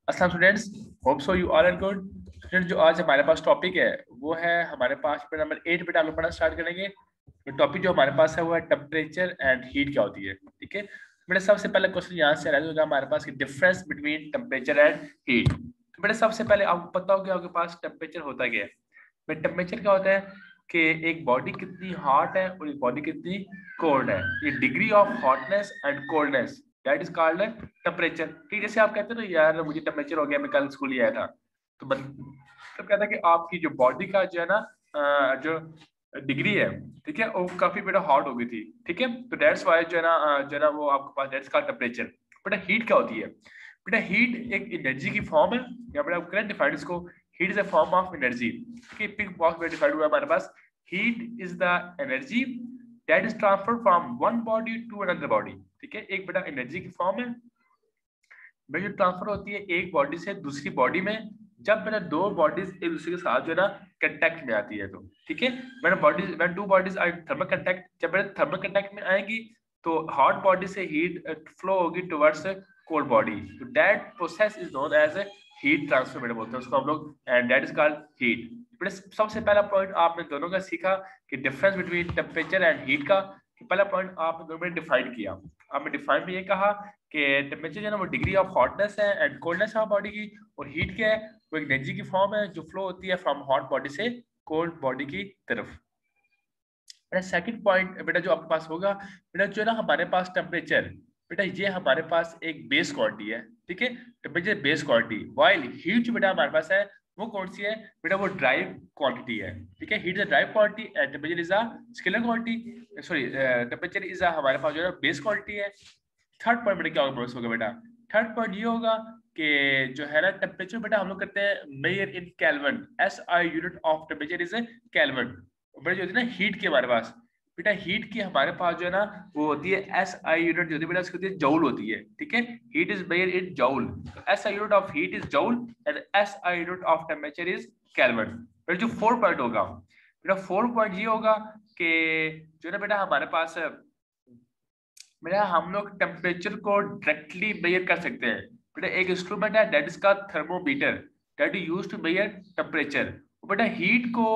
अस्सलाम students, hope so you all are good. Student, जो आज हमारे पास टॉपिक है वो है हमारे पास पे नंबर 8 पे हम लोग पढ़ना स्टार्ट करेंगे। तो टॉपिक जो हमारे पास है वो है टेम्परेचर एंड हीट क्या होती है। ठीक है, मेरे सबसे पहले क्वेश्चन यहाँ से रहेगा हमारे पास की difference between temperature and heat. तो मेरे सबसे पहले आपको पता होगा आपके पास टेम्परेचर होता क्या है। मेरे टेम्परेचर क्या होता है कि एक बॉडी कितनी हॉट है और एक बॉडी कितनी कोल्ड है। ये degree of hotness and coldness that is called temperature. ठीक, जैसे आप कहते हो ना यार मुझे टेम्परेचर हो गया, मैं कल स्कूल ही आया था, तो मतलब कहता है कि आपकी जो बॉडी का जो है ना जो डिग्री है, ठीक है, वो काफी बेटा हॉट हो गई थी। ठीक है, तो दैट्स वाई जो है ना वो आपके पास दैट्स कॉल्ड टेम्परेचर। बेटा हीट क्या होती है? बेटा हीट एक एनर्जी की फॉर्म है, या बेटा करंट डिफाइंड इसको, heat is a form of energy. ठीक है, पिक बॉक्स में डिफाइंड हुआ हमारे पास, heat is the energy that is transfer from one body to another body. ठीक है, एक बेटा एनर्जी की फॉर्म है जो ट्रांसफर होती है एक बॉडी से दूसरी बॉडी में, जब मेरा दो बॉडीज एक दूसरे के साथ जो है ना कंटेक्ट में आती है। तो ठीक है, मेरा bodies when two bodies are thermal contact, जब मेरे थर्मल कंटेक्ट में आएगी तो हॉट बॉडी से हीट फ्लो होगी टुवर्ड्स कोल्ड बॉडी। तो that process is known as heat transfer बेटा बोलते हैं उसको हम लोग, and that is called heat. सबसे पहला पॉइंट आपने दोनों का सीखा कि difference between temperature and heat का। पहला पॉइंट आपने दोनों में डिफाइन किया। आपने डिफाइन में ये कहा कि टेम्परेचर जो है ना वो डिग्री ऑफ हॉटनेस है एंड कोल्डनेस है बॉडी की, और हीट क्या है, वो एक एनर्जी की फॉर्म है जो फ्लो होती है फ्रॉम हॉट बॉडी से कोल्ड बॉडी की तरफ। सेकंड पॉइंट बेटा जो आपके पास होगा, बेटा जो है ना हमारे पास टेम्परेचर, बेटा ये हमारे पास एक बेस क्वांटिटी है। ठीक है, temperature base quantity, while heat जो बेटा हमारे पास है वो कौन सी है बेटा, वो ड्राइव क्वांटिटी है। ठीक है, heat is a drive quantity and temperature is a scalar quantity. Sorry, temperature is a हमारे पास जो है बेस क्वांटिटी है। थर्ड पॉइंट बेटा क्या होगा बेटा, थर्ड पॉइंट ये होगा कि जो है ना टेम्परेचर बेटा हम लोग करते हैं measure in kelvin, S I unit of temperature is kelvin. बेटा जो होती है ना हीट की हमारे पास, बेटा हीट की हमारे पास जो है ना वो होती है एस आई यूनिट, जो होती है बेटा उसकी होती है जूल होती है। ठीक है, heat is measure in joule, S I unit of heat is joule and S I unit of temperature is kelvin. बेटा जो फोर्थ पॉइंट होगा, बेटा फोर्थ पॉइंट ये होगा कि जो है ना बेटा हमारे पास बेटा हम लोग टेम्परेचर को डायरेक्टली मेजर कर सकते हैं। बेटा एक इंस्ट्रूमेंट है दैट इज का thermometer, that is used to measure temperature. बेटा हीट को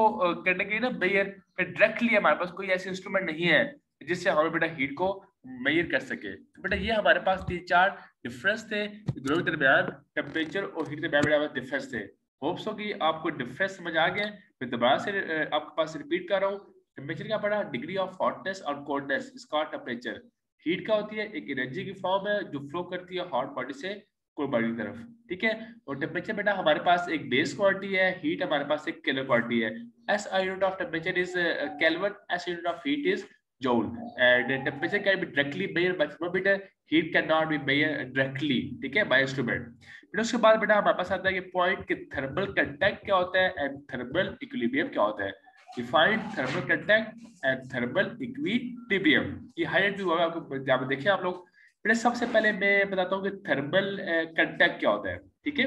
करने के लिए ना मेजर डायरेक्टली हमारे पास कोई ऐसे इंस्ट्रूमेंट नहीं है जिससे हमें बेटा हीट को मेजर कर सके। तो बेटा ये हमारे पास तीन चार डिफरेंस थे दोनों के दरमियान, टेम्परेचर और हीट के दरमियान डिफरेंस थे। होप्स हो कि आपको डिफरेंस समझ आ गए। मैं दोबारा से आपके पास रिपीट कर रहा हूँ। टेम्परेचर क्या पड़ा, डिग्री ऑफ हॉटनेस और कोल्डनेस इसका टेम्परेचर। हीट क्या होती है, एक एनर्जी की फॉर्म है जो फ्लो करती है हॉट बॉडी से कोल्ड बॉडी की तरफ। ठीक है, और टेम्परेचर बेटा हमारे पास एक बेस क्वांटिटी है, हीट हमारे पास एक कैलोरी क्वांटिटी है। S I unit of temperature is kelvin, S unit of heat is joule, and temperature can be directly measured by thermometer, heat can not be measured directly, ठीक है, bye instrument. फिर उसके बाद बेटा हमारे पास आता है कि पॉइंट कि थर्मल कंटैक्ट क्या होता है एंड थर्मल इक्विलिब्रियम क्या होता है। Defined thermal contact and thermal equilibrium, ये हाईलाइट भी होगा आपको जहाँ पे देखिए आप लोग। फिर सबसे पहले मैं बताता हूँ कि थर्मल कंटैक्ट क्या होता है। ठीक है,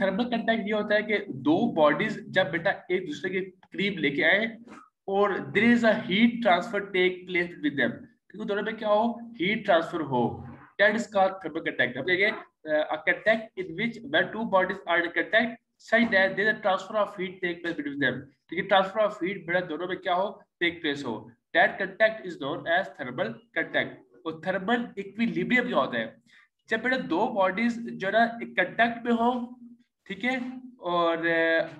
थर्मल कंटैक्ट ये होता है कि दो बॉडीज जब बेटा एक दूसरे के करीब लेके आए और there is a heat transfer take place with them, क्योंकि दोनों में क्या हो, हीट ट्रांसफर हो, that is called thermal contact. अब देखिए a contact in which when two bodies are in contact such that there is a transfer of heat take place between them, ठीक है, ट्रांसफर ऑफ हीट बेटा दोनों में क्या हो, टेक प्लेस हो, that contact is known as thermal contact. और thermal equilibrium क्या होता है, जब बेटा दो बॉडीज जो ना एक कंटैक्ट में हो, ठीक है, और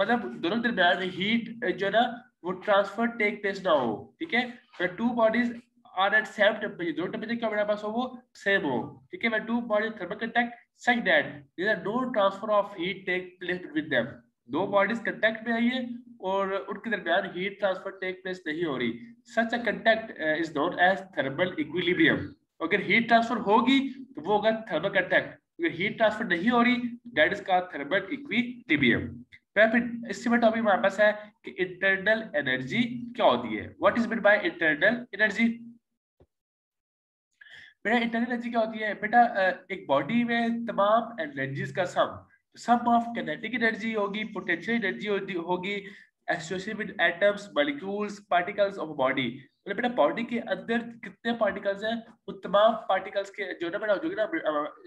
मतलब दोनों के दरमियान हीट जो है ना वो ट्रांसफर टेक प्लेस ना हो। ठीक है, two bodies are at same temperature, दो टेम्परेचर क्या मेरे पास हो वो सेम हो। ठीक है, two bodies thermal contact such that there are no transfer of heat take place with them, दो बॉडीज कंटैक्ट में आई है और उनके दरमियान हीट ट्रांसफर टेक प्लेस नहीं हो रही, such a contact is known as thermal equilibrium. अगर हीट ट्रांसफर होगी तो वो होगा थर्मल कंटैक्ट, अगर हीट ट्रांसफर नहीं हो रही that is called thermal equilibrium. फिर इससे में टॉपिक हमारे पास है कि इंटरनल एनर्जी क्या होती है, what is mean by internal energy. बेटा इंटरनल एनर्जी क्या होती है बेटा, एक बॉडी में तमाम एनर्जीज का सम, सम ऑफ काइनेटिक एनर्जी होगी, पोटेंशियल एनर्जी होगी, associated with atoms, molecules, particles of body. मतलब बेटा बॉडी के अंदर कितने पार्टिकल्स हैं, वो तमाम पार्टिकल्स के जो ना बेटा जो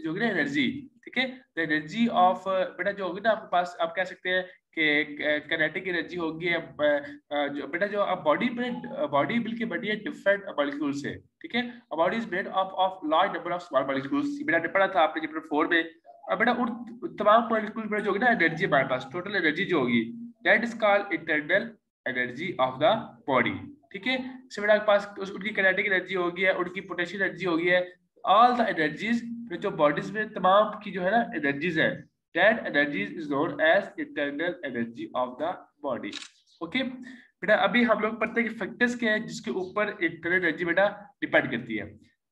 होगी ना एनर्जी, ठीक है, तो एनर्जी ऑफ बेटा जो होगी ना आपके पास, आप कह सकते हैं कि काइनेटिक एनर्जी होगी जो बेटा जो अब बॉडी बिल्कुल बनी है डिफरेंट मॉलिक्यूल से, ठीक है। Body is made of large number of small molecules, बेटा पढ़ा था आपने चैप्टर 4 में। अब बेटा उन तमाम मॉलिक्यूल में जो होगी ना एनर्जी हमारे पास, टोटल एनर्जी जो होगी that is called internal energy of the body, ठीक है। इससे बेटा के पास उनकी काइनेटिक एनर्जी होगी है, उनकी पोटेंशियल एनर्जी होगी है, ऑल द एनर्जीज जो बॉडीज में तमाम की जो है ना एनर्जीज है, that energies is known as internal energy of the body. Okay बेटा, अभी हम लोग पढ़ते हैं कि फैक्टर्स क्या है जिसके ऊपर इंटरनल एनर्जी बेटा डिपेंड करती है।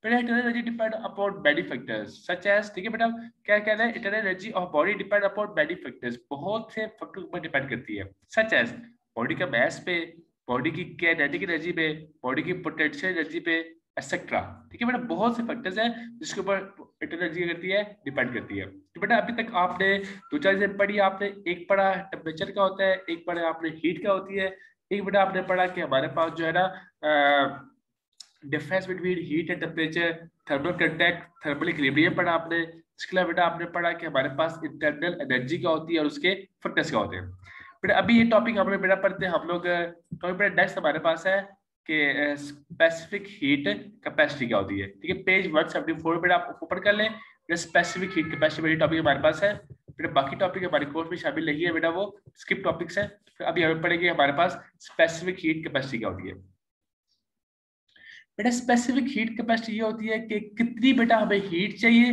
बेटा internal energy depend upon many factors such as, ठीक है बेटा, क्या कहना है, internal energy of body depend upon many factors, बहुत से फैक्टर्स पर डिपेंड करती है, सच एज बॉडी का मास पे, बॉडी की काइनेटिक एनर्जी पे, बॉडी की पोटेंशियल एनर्जी पे, एक्सेट्रा, ठीक है बेटा, बहुत से फैक्टर्स हैं जिसके ऊपर इंटरनल एनर्जी करती है, डिपेंड करती है। तो बेटा अभी तक आपने दो चार चीजें पढ़ी, आपने एक पढ़ा टेम्परेचर का होता है, एक पढ़ा आपने हीट का होती है, एक बेटा आपने पढ़ा कि हमारे पास जो है ना difference between heat and temperature, thermal contact, thermal equilibrium पढ़ा आपने। इसके अलावा बेटा आपने पढ़ा कि हमारे पास इंटरनल एनर्जी क्या होती है और उसके फैक्टर्स क्या होते हैं। बेटा अभी ये टॉपिक हम लोग बेटा पढ़ते हैं हम लोग, टॉपिक बेटा नेक्स्ट हमारे पास है कि स्पेसिफिक हीट कैपेसिटी क्या होती है, ठीक है। पेज 174 बेटा आप ऊपर कर लें, स्पेसिफिक हीट कैपेसिटी बेटा टॉपिक हमारे पास है बेटा, बाकी टॉपिक हमारे कोर्स में शामिल नहीं है बेटा, वो स्किप टॉपिक्स है। अभी हमें पढ़ेंगे हमारे पास स्पेसिफिक हीट कैपेसिटी क्या होती है। बेटा स्पेसिफिक हीट कैपेसिटी ये होती है कि कितनी बेटा हमें हीट चाहिए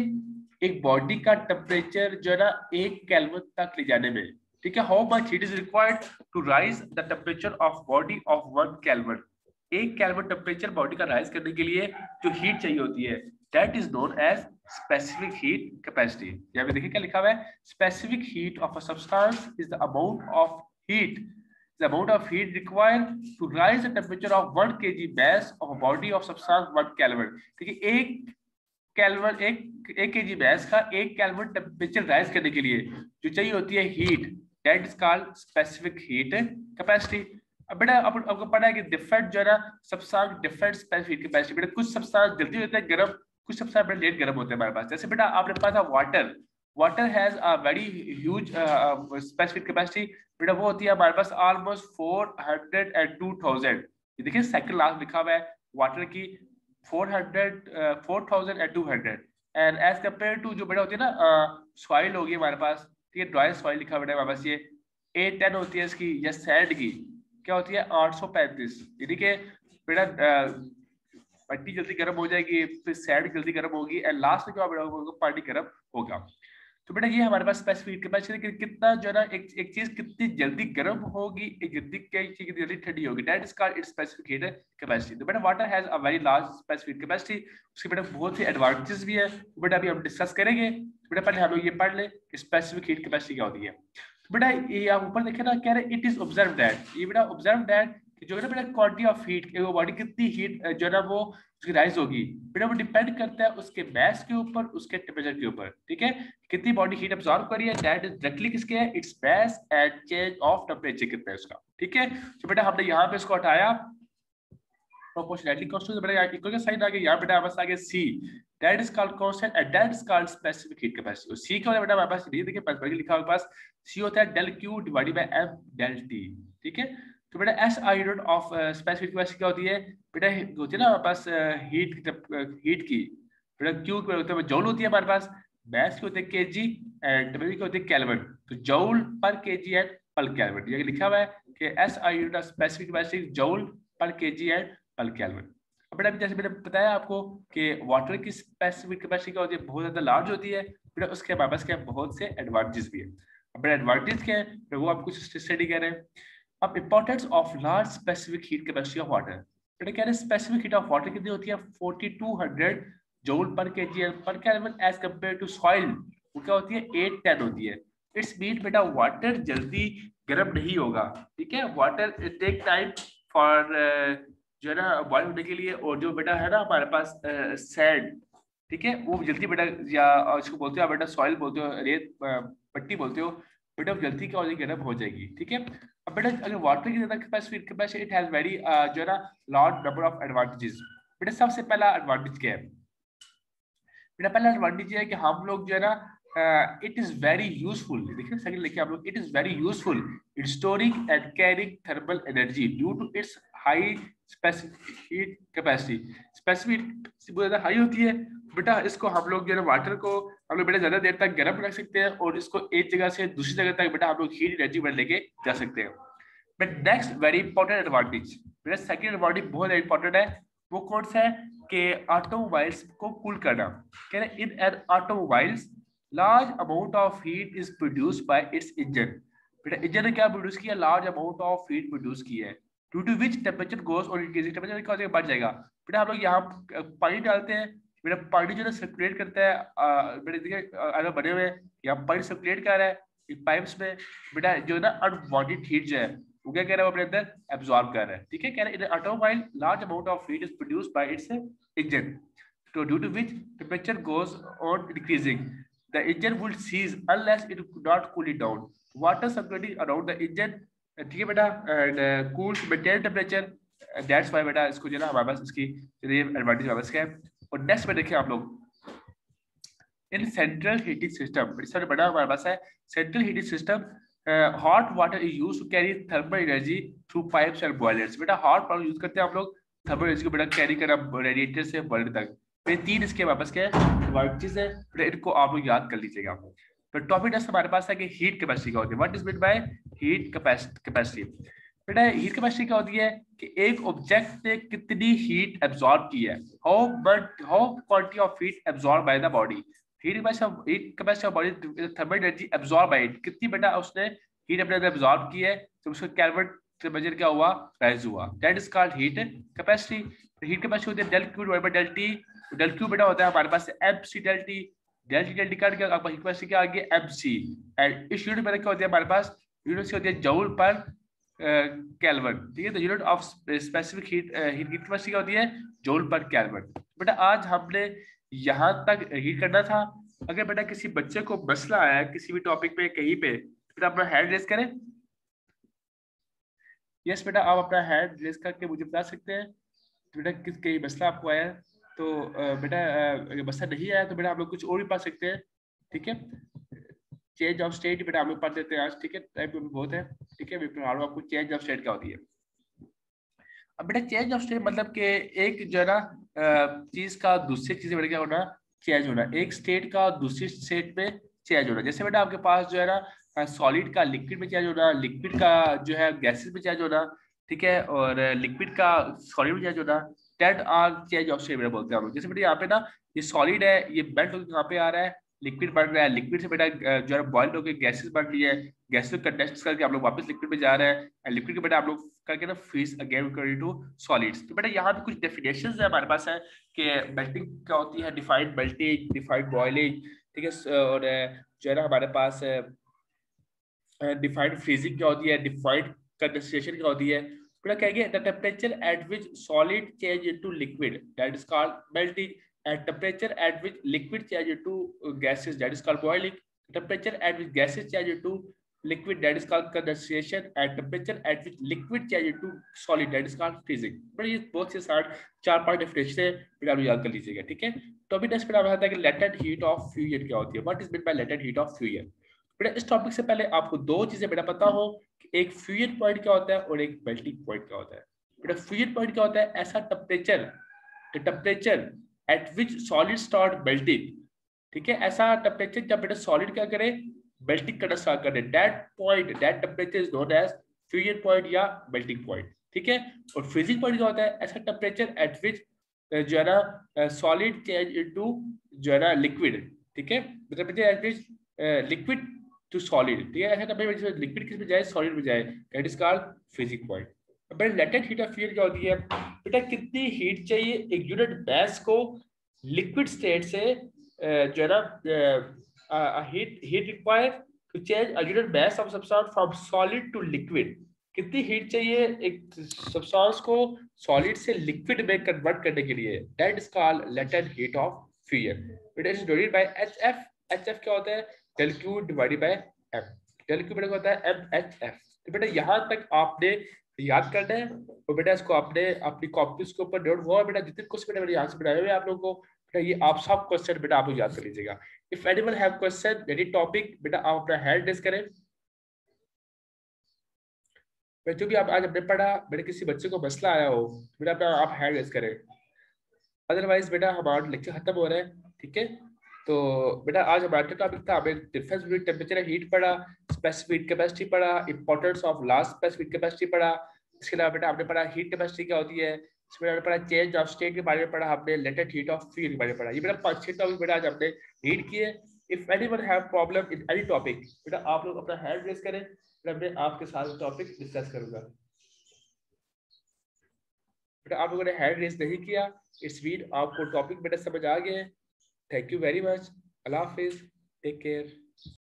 एक बॉडी का टेम्परेचर जो है ना 1 केल्विन तक ले जाने में, ठीक है। How much heat is required to raise the temperature of body of 1 kelvin, 1 kelvin temperature body का राइज करने के लिए जो हीट चाहिए होती है that is known as specific heat capacity. यहाँ पे देखिए क्या लिखा हुआ है, specific heat of a substance is the amount of heat, the amount of heat required to rise the temperature of 1 kg mass of a body of substance 1 Kelvin, ठीक है। एक केल्विन एक केजी मास का 1 केल्विन टेम्परेचर राइज करने के लिए जो चाहिए होती है heat, that is called specific heat capacity. अब बेटा आपको पता है कि डिफरेंट जो है ना सब्सटेंस डिफरेंट स्पेसिफिक कैपेसिटी, बेटा कुछ सब्सटेंस जल्दी होते हैं गर्म, कुछ सब्सटेंस बेटा लेट गर्म होते हैं हमारे पास। जैसे बेटा आपने पता था water has a very huge specific capacity, बेटा वो होती है हमारे पास ऑलमोस्ट 402,000, ये देखिए सेकंड लास्ट लिखा हुआ है वाटर की 4,200 एंड एज कम्पेयर टू जो बेटा होती है ना सॉइल होगी हमारे पास, ठीक है, ड्राई सॉइल लिखा हुआ है हमारे पास, ये 810 होती है इसकी, या सैंड की क्या होती है 835, यानी कि बेटा मिट्टी जल्दी गर्म हो जाएगी, फिर सैंड जल्दी गर्म होगी एंड लास्ट में क्या बेटा पानी गर्म होगा। तो बेटा ये हमारे पास स्पेसिफिक कैपेसिटी कितना जो है ना एक चीज कितनी जल्दी गर्म होगी, एक जल्दी कितनी जल्दी ठंडी होगी, that is called its specific heat capacity. तो बेटा water has a very large specific capacity, उसके बेटा बहुत से एडवांटेजेस भी है, तो बेटा अभी हम डिस्कस करेंगे। तो बेटा पहले हम लोग ये पढ़ ले कि स्पेसिफिक हीट कैपेसिटी क्या होती है। तो बेटा ये आप ऊपर देखे ना कह रहे इट इज ऑब्जर्व दैट, ये बेटा ऑब्जर्व दैट जो है ना बेटा क्वांटिटी ऑफ हीट, वो बॉडी कितनी हीट जो है ना वो उसकी राइज होगी, बेटा वो डिपेंड करता है उसके मास के ऊपर, उसके टेम्परेचर के ऊपर, ठीक है। कितनी बॉडी हीट अब्सॉर्ब कर रही है दैट इज डायरेक्टली किसके है, its mass and change of temperature कितना है उसका, ठीक है। तो बेटा हमने यहाँ पे इसको हटाया प्रोपोर्शनैलिटी कांस्टेंट, बेटा इक्वल का साइन आ गया, यहाँ बेटा बस आ गया C, that is called constant and that is called specific heat capacity. C क्या होता है बेटा हमारे पास, ये देखिए पर लिखा हुआ पास सी होता है del Q divided by M del T, ठीक है। तो बेटा S I unit of specific capacity क्या होती है बेटा, होती है ना हमारे पास हीट की बेटा क्यू होता है जूल होती है हमारे पास, मास की होते हैं केजी एंड डब्ल्यू की होती है केल्विन, तो जूल पर केजी एंड पर केल्विन, ये लिखा हुआ है कि S I unit of specific capacity joule पर केजी एंड पर केल्विन। अब बेटा जैसे मैंने बताया आपको कि वाटर की स्पेसिफिक कैपेसिटी क्या होती है, बहुत ज्यादा लार्ज होती है बेटा, उसके हमारे पास क्या बहुत से एडवांटेजेस भी है। अब बेटा एडवांटेज क्या है वो आप कुछ स्टडी कर रहे हैं। अब importance of large specific heat capacity of water, बेटा कह रहे हैं स्पेसिफिक हीट ऑफ वाटर कितनी होती है 4200 जूल पर केजी पर kelvin as compare to soil, वो क्या होती है 810 होती है। इट्स मीन बेटा वाटर जल्दी गर्म नहीं होगा, ठीक है, वाटर टेक टाइम फॉर जो है ना बॉयल होने के लिए, और जो बेटा है ना हमारे पास सैंड, ठीक है, वो जल्दी बेटा या इसको बोलते हो बेटा सॉइल बोलते हो, रेत पट्टी बोलते हो, बेटा जल्दी क्या हो जाएगी, गर्म हो जाएगी, ठीक है। अब बेटा अगर वाटर की ज्यादा कैपेसिटी इट हैज वेरी जो है ना लॉट नंबर ऑफ एडवांटेजेस। बेटा सबसे पहला एडवांटेज क्या है, बेटा पहला एडवांटेज ये है कि हम लोग जो है ना इट इज वेरी यूजफुल, देखिए सेकंड लिखिए आप लोग, it is very useful in storing and carrying thermal energy due to its high specific capacity. Specific बहुत ज्यादा हाई होती है बेटा, इसको हम लोग जो है वाटर को हम लोग बेटा ज्यादा देर तक गर्म रख सकते हैं और इसको एक जगह से दूसरी जगह तक बेटा हम लोग हीट एनर्जी में लेके जा सकते हैं। But next very important advantage, मेरा सेकंड एडवांटेज बहुत इंपॉर्टेंट है, वो कौन सा है कि ऑटोमोबाइल्स को कूल करना। कह रहे in an automobiles large amount of heat is produced by its engine. बेटा इंजन ने क्या प्रोड्यूस किया, large amount of heat produce की है, due to which temperature goes on increasing, temperature क्या हो जाएगा, बढ़ जाएगा। बेटा हम लोग यहाँ पानी डालते हैं, बेटा पानी जो है सर्कुलेट करता है, बेटा देखिए बने हुए यहाँ पानी सर्कुलेट कर रहा है पाइप्स में, बेटा जो है ना अनवांटेड हीट जो है वो क्या कह रहा है, वो अपने अंदर एब्जॉर्ब कर रहा है, ठीक है। कह रहा है इन automobile large amount of heat is produced by its engine, so due to which temperature goes on decreasing, the engine will cease unless it could not cool it down. Water circulating around the engine, ठीक है बेटा, and cools maintain temperature, that's why बेटा इसको जो है ना हमारे पास इसकी ये एडवांटेज हमारे पास क्या है। और नेक्स्ट में देखिए आप लोग इन सेंट्रल हीटिंग सिस्टम, इससे बड़ा हमारे पास है central heating system, hot water is used to carry thermal energy through pipes and boilers. बेटा हॉट वाटर यूज करते हैं हम लोग थर्मल एनर्जी को बेटा कैरी करना रेडिएटर से बॉयलर तक। ये तीन इसके वापस क्या एडवांटेजेस है, इनको आप लोग याद कर लीजिएगा। तो टॉपिक नेक्स्ट हमारे पास है कि हीट कैपेसिटी क्या होती है, what is mean by heat capacity. बेटा हीट कैपेसिटी क्या होती है कि एक ऑब्जेक्ट ने कितनी हीट एब्जॉर्ब की है, how quantity of heat absorb by the body. Heat capacity of body thermal energy absorb by it, कितनी बेटा उसने हीट अपने अंदर एब्जॉर्ब की है, तो उसका केल्विन टेंपरेचर क्या हुआ, राइज हुआ, that is called heat capacity. Heat capacity होती है del Q divided by del T, del Q बेटा होता है हमारे पास M C del T, del T का क्या आपका हीट कैपेसिटी क्या आ गया एम सी, एंड इस यूनिट में क्या होती है हमारे पास, यूनिट होती है जूल पर केल्विन, ठीक है। तो unit of specific heat capacity क्या होती है, जूल पर केल्विन। बेटा आज हमने यहाँ तक हीट करना था। अगर बेटा किसी बच्चे को मसला आया किसी भी टॉपिक पे कहीं पे, बेटा अपना हैंड रेज करें। यस बेटा आप अपना हैंड रेज करके मुझे बता सकते हैं बेटा किस कहीं मसला आपको आया है। तो बेटा अगर मसला नहीं आया तो बेटा आप लोग कुछ और भी पढ़ सकते हैं, ठीक है। चेंज ऑफ स्टेट बेटा हम लोग पढ़ देते हैं आज, ठीक है, टाइम भी बहुत है, ठीक है। मैं पढ़ा रहा हूँ आपको चेंज ऑफ स्टेट क्या होती है। अब बेटा चेंज ऑफ स्टेट मतलब कि एक जो है ना चीज का दूसरी चीज में क्या होना, चेंज होना, एक स्टेट का दूसरी स्टेट में चेंज होना। जैसे बेटा आपके पास जो है ना सॉलिड का लिक्विड में चेंज होना, लिक्विड का जो है गैसेस में चेंज होना, ठीक है, और लिक्विड का सॉलिड में चेंज होना, that are change of state बोलते हैं हम लोग। जैसे बेटा यहाँ पे ना ये सॉलिड है, ये बेल्ट होकर यहाँ पे आ रहा है, लिक्विड बन रहा है, लिक्विड से बेटा जो है बॉइल्ड होकर गैसेस बन रही है, गैसेस कंडेंस करके आप लोग वापस लिक्विड में जा रहे हैं, लिक्विड के बेटा आप लोग करके ना फ्रीज अगेन टू सॉलिड्स। तो बेटा यहाँ पे कुछ डेफिनेशंस है हमारे पास है कि मेल्टिंग क्या होती है, डिफाइंड मेल्टिंग, डिफाइंड बॉइलिंग, ठीक है, और जो है ना हमारे पास डिफाइंड फ्रीजिंग क्या होती है, डिफाइंड कंडेंसेशन क्या होती है। बेटा कहेंगे the temperature at which solid change into liquid that is called melting, at temperature at which liquid change into gases that is called boiling, temperature at which gases change into liquid that is called condensation, and temperature at which liquid change into solid that is called freezing। But ये बहुत से चार पांच definition है, फिर आप याद कर लीजिएगा, ठीक है। तो अभी नेक्स्ट पे आता है कि लेटेंट हीट ऑफ फ्यूजन क्या होती है, what is mean by latent heat of fusion. बेटा इस टॉपिक से पहले आपको दो चीजें बेटा पता हो कि एक फ्यूजन पॉइंट क्या होता है और एक मेल्टिंग पॉइंट क्या होता है। बेटा फ्यूजन पॉइंट क्या होता है, ऐसा temperature at which solid start melting, ठीक है, ऐसा टेम्परेचर जब बेटा सॉलिड क्या करे, मेल्टिंग करना स्टार्ट करे, that temperature is known as fusion point या मेल्टिंग पॉइंट, ठीक है। और फ्रीजिंग पॉइंट क्या होता है, ऐसा टेम्परेचर एट विच जो है ना सॉलिड चेंज इनटू जो है ना लिक्विड, ठीक है, मतलब at which liquid to solid, ठीक है, ऐसा टेम्परेचर लिक्विड किस में जाए, सॉलिड में जाए, that is called freezing point. बेटा लेटेंट हीट ऑफ फ्यूजन क्या होती है, बेटा कितनी हीट चाहिए एक यूनिट मास को लिक्विड स्टेट से जो है ना heat require to change a unit mass of substance from solid to liquid. कितनी हीट चाहिए एक सब्सटेंस को सॉलिड से लिक्विड में कन्वर्ट करने के लिए, that is called latent heat of fusion. It is denoted by HF. HF क्या होता है, del Q divided by M. Del Q बेटा होता है MHF। तो बेटा यहाँ तक आपने याद करना है और बेटा इसको आपने अपनी कॉपीज के ऊपर नोट हुआ बेटा जितने क्वेश्चन बेटा मैंने यहाँ से बनाए हुए आप लोगों को बेटा ये आप सब क्वेश्चन बेटा आप लोग याद कर लीजिएगा। If anyone have question any topic बेटा आप अपना हैंड रेज करें। जो भी आप आज हमने पढ़ा बेटा किसी बच्चे को मसला आया हो बेटा अपना आप हैंड रेज करें, अदरवाइज बेटा हमारा लेक्चर खत्म हो रहा है। ठीक है, तो बेटा आज हमारा टॉपिक था हमें difference between temperature and heat पढ़ा, स्पेसिफिक हीट कैपेसिटी पढ़ा, importance of last specific capacity पढ़ा। इसके अलावा बेटा हमने पढ़ा हीट कैपेसिटी क्या होती है, इसमें हमने पढ़ा चेंज ऑफ स्टेट के बारे में पढ़ा, हमने लेटेंट हीट ऑफ फ्यूल के बारे में पढ़ा। ये बेटा 5-6 टॉपिक बेटा आज हमने रीड किए। If anyone have problem in any topic बेटा आप लोग अपना हैंड रेज करें, मैं आपके साथ टॉपिक डिस्कस करूंगा। बेटा आप लोगों ने हैंड रेज नहीं किया, इट्स मीन आपको टॉपिक बेटा समझ आ गया है। थैंक यू वेरी मच, अल्लाह हाफिज, टेक केयर।